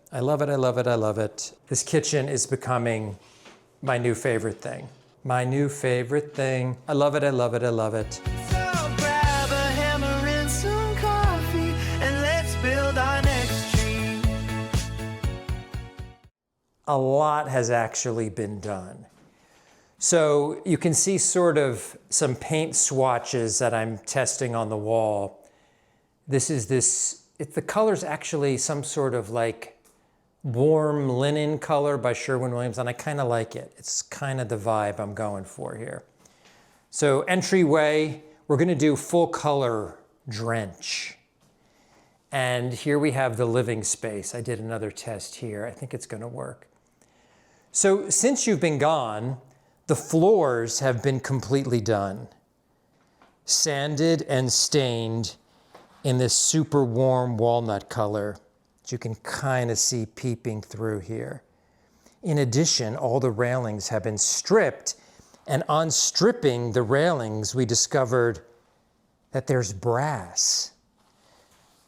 I love it, I love it, I love it. This kitchen is becoming my new favorite thing. My new favorite thing. I love it, I love it, I love it. So grab a hammer and some coffee and let's build our next dream. A lot has actually been done. So you can see sort of some paint swatches that I'm testing on the wall. The color's actually some sort of like warm linen color by Sherwin-Williams, and I kind of like it. It's kind of the vibe I'm going for here. So entryway, we're gonna do full color drench. And here we have the living space. I did another test here. I think it's gonna work. So since you've been gone, the floors have been completely done. Sanded and stained in this super warm walnut color. You can kind of see peeping through here. In addition, all the railings have been stripped, and on stripping the railings, we discovered that there's brass.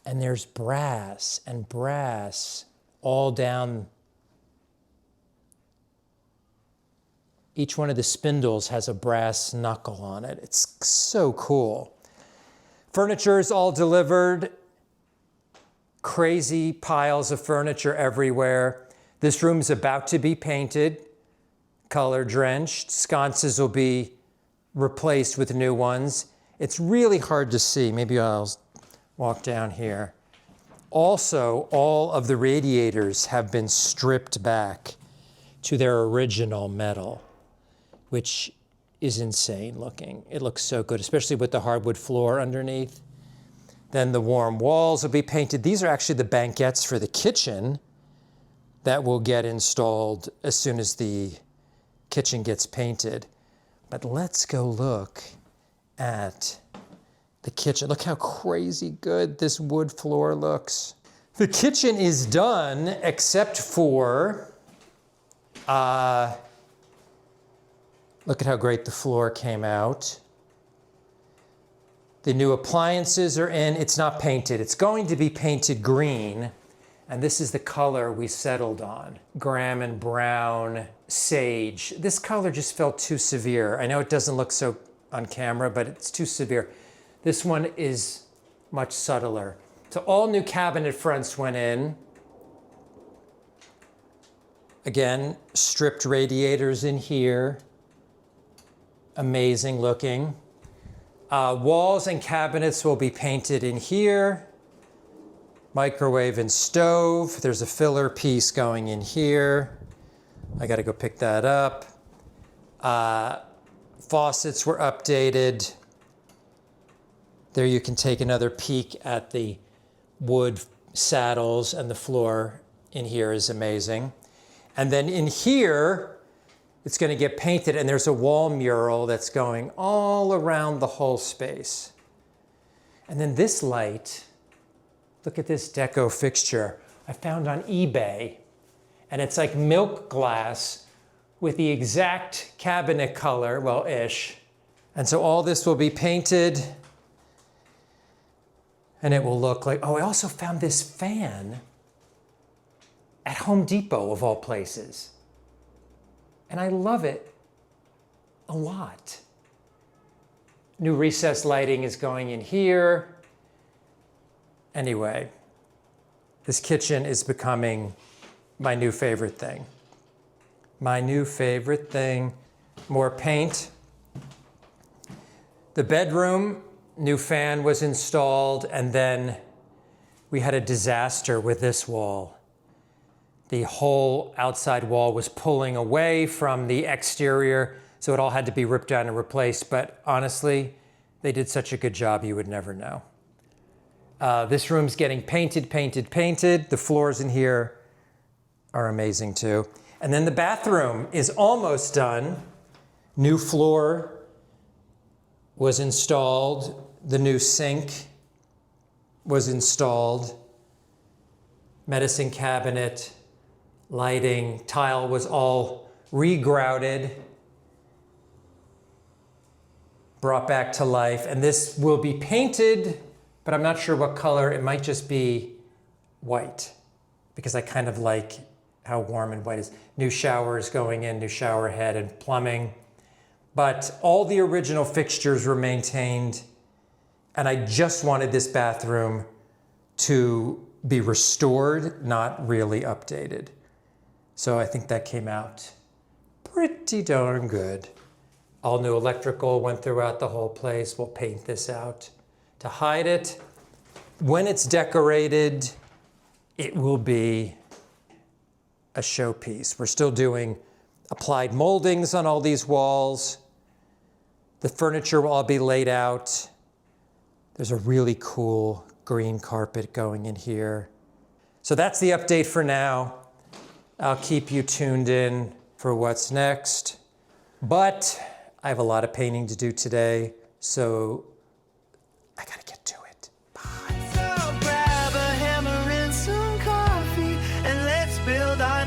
And there's brass and brass all down. Each one of the spindles has a brass knuckle on it. It's so cool. Furniture is all delivered. Crazy piles of furniture everywhere. This room's about to be painted, color drenched. Sconces will be replaced with new ones. It's really hard to see. Maybe I'll walk down here. Also, all of the radiators have been stripped back to their original metal, which is insane looking. It looks so good, especially with the hardwood floor underneath. Then the warm walls will be painted. These are actually the banquettes for the kitchen that will get installed as soon as the kitchen gets painted. But let's go look at the kitchen. Look how crazy good this wood floor looks. The kitchen is done except for, look at how great the floor came out. The new appliances are in. It's not painted. It's going to be painted green. And this is the color we settled on. Graham and brown, sage. This color just felt too severe. I know it doesn't look so on camera, but it's too severe. This one is much subtler. So all new cabinet fronts went in. Again, stripped radiators in here. Amazing looking. Walls and cabinets will be painted in here. Microwave and stove. There's a filler piece going in here. I gotta go pick that up. Faucets were updated. There you can take another peek at the wood saddles, and the floor in here is amazing. And then in here, it's going to get painted, and there's a wall mural that's going all around the whole space. And then this light, look at this deco fixture I found on eBay. And it's like milk glass with the exact cabinet color, well, ish. And so all this will be painted, and it will look like, oh, I also found this fan at Home Depot, of all places. And I love it a lot. New recessed lighting is going in here. Anyway, this kitchen is becoming my new favorite thing. My new favorite thing. More paint. The bedroom, new fan was installed, and then we had a disaster with this wall. The whole outside wall was pulling away from the exterior, so it all had to be ripped down and replaced. But honestly, they did such a good job, you would never know. This room's getting painted. The floors in here are amazing too. And then the bathroom is almost done. New floor was installed. The new sink was installed. Medicine cabinet, lighting, tile was all regrouted, brought back to life. And this will be painted, but I'm not sure what color. It might just be white, because I kind of like how warm and white is. New showers going in, new shower head and plumbing. But all the original fixtures were maintained, and I just wanted this bathroom to be restored, not really updated. So I think that came out pretty darn good. All new electrical went throughout the whole place. We'll paint this out to hide it. When it's decorated, it will be a showpiece. We're still doing applied moldings on all these walls. The furniture will all be laid out. There's a really cool green carpet going in here. So that's the update for now. I'll keep you tuned in for what's next. But I have a lot of painting to do today, so I gotta get to it. Bye. So grab a hammer and some coffee, and let's build our